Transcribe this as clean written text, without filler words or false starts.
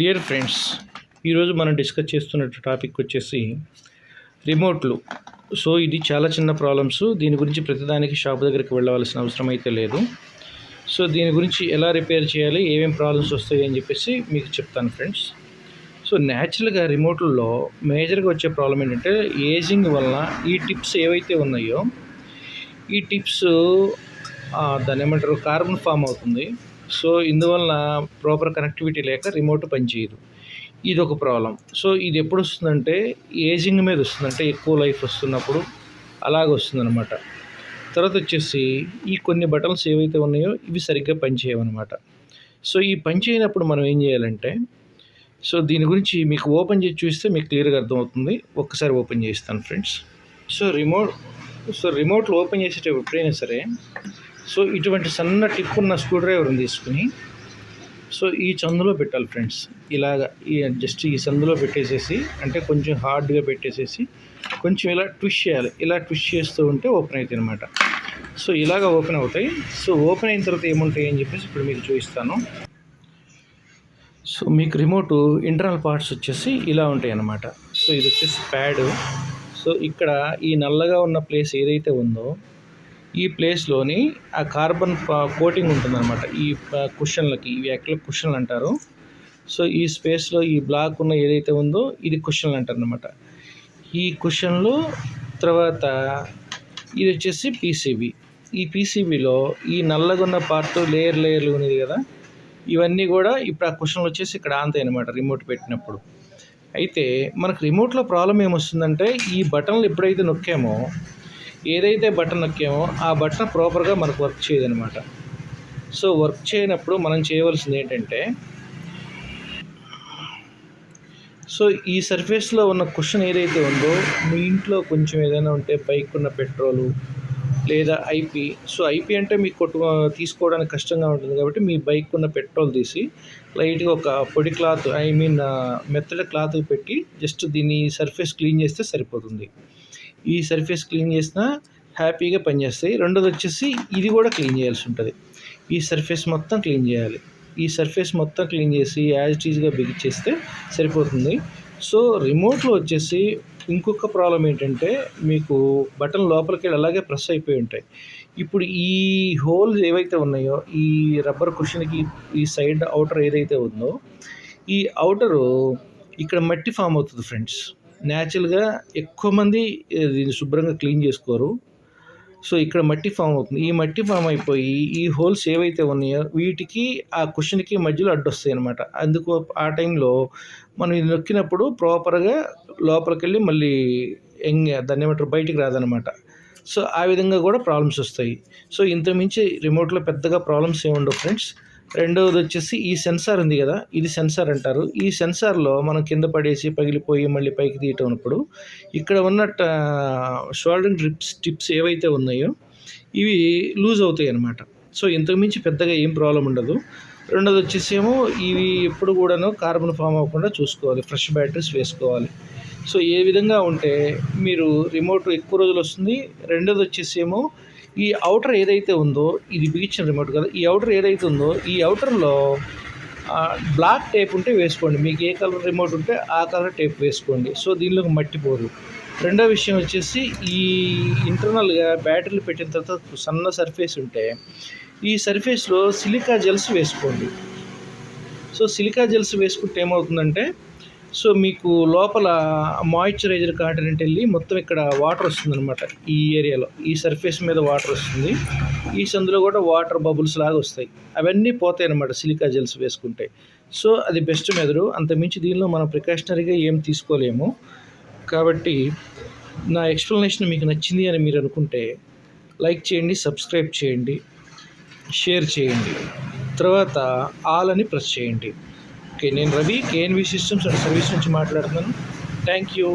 Dear friends, ఈరోజు మనం discuss చేస్తున్న టాపిక్ వచ్చేసి రిమోట్లు. సో ఇది చాలా చిన్న ప్రాబ్లమ్స్. దీని గురించి ప్రతిదానికి షాప్ దగ్గరికి వెళ్ళవలసిన అవసరం అయితే లేదు. సో దీని గురించి ఎలా రిపేర్ చేయాలి, ఏమేమి ప్రాబ్లమ్స్ వస్తాయి అని చెప్పేసి మీకు చెప్తాను ఫ్రెండ్స్. సో న్యాచురల్గా రిమోట్లలో మేజర్గా వచ్చే ప్రాబ్లం ఏంటంటే ఏజింగ్ వలన ఈ టిప్స్ ఏవైతే ఉన్నాయో ఈ టిప్స్ దాన్ని ఏమంటారు కార్బన్ ఫామ్ అవుతుంది. సో ఇందువలన ప్రాపర్ కనెక్టివిటీ లేక రిమోట్ పనిచేయదు. ఇది ఒక ప్రాబ్లం. సో ఇది ఎప్పుడు వస్తుందంటే ఏజింగ్ మీద వస్తుందంటే ఎక్కువ లైఫ్ వస్తున్నప్పుడు అలాగ వస్తుందన్నమాట. తర్వాత వచ్చేసి ఈ కొన్ని బటన్స్ ఏవైతే ఉన్నాయో ఇవి సరిగ్గా పనిచేయవన్నమాట. సో ఈ పనిచేయనప్పుడు మనం ఏం చేయాలంటే, సో దీని గురించి మీకు ఓపెన్ చేసి చూస్తే మీకు క్లియర్గా అర్థమవుతుంది. ఒక్కసారి ఓపెన్ చేస్తాను ఫ్రెండ్స్. సో రిమోట్లో ఓపెన్ చేసేటప్పుడు ఎప్పుడైనా సరే సో ఇటువంటి సన్న టిప్ ఉన్న స్క్రూ డ్రైవర్ని తీసుకుని సో ఈ సందులో పెట్టాలి ఫ్రెండ్స్. ఇలాగా జస్ట్ ఈ సందులో పెట్టేసేసి, అంటే కొంచెం హార్డ్గా పెట్టేసేసి కొంచెం ఇలా ట్విస్ట్ చేయాలి. ఇలా ట్విస్ట్ చేస్తూ ఉంటే ఓపెన్ అవుతాయి అన్నమాట. సో ఇలాగ ఓపెన్ అవుతాయి. సో ఓపెన్ అయిన తర్వాత ఏముంటాయి అని చెప్పేసి ఇప్పుడు మీకు చూపిస్తాను. సో మీకు రిమోట్ ఇంటర్నల్ పార్ట్స్ వచ్చేసి ఇలా ఉంటాయి అన్నమాట. సో ఇది వచ్చేసి ప్యాడ్. సో ఇక్కడ ఈ నల్లగా ఉన్న ప్లేస్ ఏదైతే ఉందో ఈ ప్లేస్లోని ఆ కార్బన్ కోటింగ్ ఉంటుందన్నమాట. ఈ కుషన్లకి, ఇవి యాక్చువల్ కుషన్లు అంటారు. సో ఈ స్పేస్లో ఈ బ్లాక్ ఉన్న ఏదైతే ఉందో ఇది కుషన్లు అంటారు అనమాట. ఈ కుషన్లు తర్వాత ఇది వచ్చేసి పీసీబీ. ఈ పీసీబీలో ఈ నల్లగా ఉన్న పార్ట్ లేయర్లు ఉన్నది కదా, ఇవన్నీ కూడా ఇప్పుడు ఆ కుషన్లు వచ్చేసి ఇక్కడ ఆంతాయి అనమాట రిమోట్ పెట్టినప్పుడు. అయితే మనకు రిమోట్లో ప్రాబ్లం ఏమొస్తుందంటే ఈ బటన్లు ఎప్పుడైతే నొక్కామో, ఏదైతే బటన్ నొక్కామో ఆ బటన్ ప్రాపర్గా మనకు వర్క్ చేయదనమాట. సో వర్క్ చేయనప్పుడు మనం చేయవలసింది ఏంటంటే, సో ఈ సర్ఫేస్లో ఉన్న కుషన్ ఏదైతే ఉందో మీ ఇంట్లో కొంచెం ఏదైనా ఉంటే పైకి ఉన్న పెట్రోలు లేదా ఐపీ. సో ఐపీ అంటే మీకు తీసుకోవడానికి కష్టంగా ఉంటుంది కాబట్టి మీ బైక్ ఉన్న పెట్రోల్ తీసి లైట్గా ఒక పొడి క్లాత్, మెత్తడి క్లాత్ పెట్టి జస్ట్ దీన్ని సర్ఫేస్ క్లీన్ చేస్తే సరిపోతుంది. ఈ సర్ఫేస్ క్లీన్ చేసినా హ్యాపీగా పనిచేస్తాయి. రెండోది వచ్చేసి ఇది కూడా క్లీన్ చేయాల్సి ఉంటుంది. ఈ సర్ఫేస్ మొత్తం క్లీన్ చేయాలి. ఈ సర్ఫేస్ మొత్తం క్లీన్ చేసి యాజ్ ఇట్ ఈజ్గా బిగించేస్తే సరిపోతుంది. సో రిమోట్లో వచ్చేసి ఇంకొక ప్రాబ్లం ఏంటంటే, మీకు బటన్ లోపలికి వెళ్ళి అలాగే ప్రెస్ అయిపోయి ఉంటాయి. ఇప్పుడు ఈ హోల్స్ ఏవైతే ఉన్నాయో ఈ రబ్బర్ కుషన్కి ఈ సైడ్ అవుటర్ ఏదైతే ఉందో ఈ అవుటరు ఇక్కడ మట్టి ఫామ్ అవుతుంది ఫ్రెండ్స్. న్యాచురల్గా ఎక్కువ మంది దీన్ని శుభ్రంగా క్లీన్ చేసుకోరు. సో ఇక్కడ మట్టి ఫామ్ అవుతుంది. ఈ మట్టి ఫామ్ అయిపోయి ఈ హోల్స్ ఏవైతే ఉన్నాయో వీటికి ఆ కుషన్కి మధ్యలో అడ్డొస్తాయి అనమాట. అందుకు ఆ టైంలో మనం ఇది నొక్కినప్పుడు ప్రాపర్గా లోపలికి వెళ్ళి మళ్ళీ దాన్ని ఏమంటారు బయటికి రాదనమాట. సో ఆ విధంగా కూడా ప్రాబ్లమ్స్ వస్తాయి. సో ఇంతకుమించి రిమోట్లో పెద్దగా ప్రాబ్లమ్స్ ఏమి ఉండవు ఫ్రెండ్స్. రెండవది వచ్చేసి ఈ సెన్సార్ ఉంది కదా, ఇది సెన్సార్ అంటారు. ఈ సెన్సార్లో మనం కింద పడేసి పగిలిపోయి మళ్ళీ పైకి తీయటప్పుడు ఇక్కడ ఉన్న షోల్డరింగ్ టిప్స్ ఏవైతే ఉన్నాయో ఇవి లూజ్ అవుతాయి అన్నమాట. సో ఇంతకుమించి పెద్దగా ఏం ప్రాబ్లం ఉండదు. రెండోది వచ్చేసేమో ఇవి ఎప్పుడు కూడాను కార్బన్ ఫామ్ అవ్వకుండా చూసుకోవాలి. ఫ్రెష్ బ్యాటరీస్ వేసుకోవాలి. సో ఏ విధంగా ఉంటే మీరు రిమోట్ ఎక్కువ రోజులు వస్తుంది. రెండోది వచ్చేసేమో ఈ అవుటర్ ఏదైతే ఉందో ఇది బిగించిన రిమోట్ కదా, ఈ అవుటర్ ఏదైతే ఉందో ఈ అవుటర్లో బ్లాక్ టేప్ ఉంటే వేసుకోండి. మీకు ఏ కలర్ రిమోట్ ఉంటే ఆ కలర్ టేప్ వేసుకోండి. సో దీనిలోకి మట్టిపోదు. రెండో విషయం వచ్చేసి ఈ ఇంటర్నల్గా బ్యాటరీలు పెట్టిన తర్వాత సన్న సర్ఫేస్ ఉంటే ఈ సర్ఫేస్లో సిలికా జెల్స్ వేసుకోండి. సో సిలికా జెల్స్ వేసుకుంటే ఏమవుతుందంటే, సో మీకు లోపల మాయిశ్చరైజర్ కాంటెంట్ వెళ్ళి మొత్తం ఇక్కడ వాటర్ వస్తుంది అనమాట. ఈ ఏరియాలో ఈ సర్ఫేస్ మీద వాటర్ వస్తుంది. ఈ సందులో కూడా వాటర్ బబుల్స్ లాగా వస్తాయి. అవన్నీ పోతాయి అన్నమాట సిలికా జెల్స్ వేసుకుంటే. సో అది బెస్ట్ మెథడు. అంతమించి దీనిలో మనం ప్రికాషనరీగా ఏం తీసుకోలేము. కాబట్టి నా ఎక్స్ప్లెనేషన్ మీకు నచ్చింది అని మీరు అనుకుంటే లైక్ చేయండి, సబ్స్క్రైబ్ చేయండి, షేర్ చేయండి, తర్వాత ఆల్ అని ప్రెస్ చేయండి. ఓకే, నేను Ravi, KNV systems and service నుంచి మాట్లాడుతున్నాను. Thank you.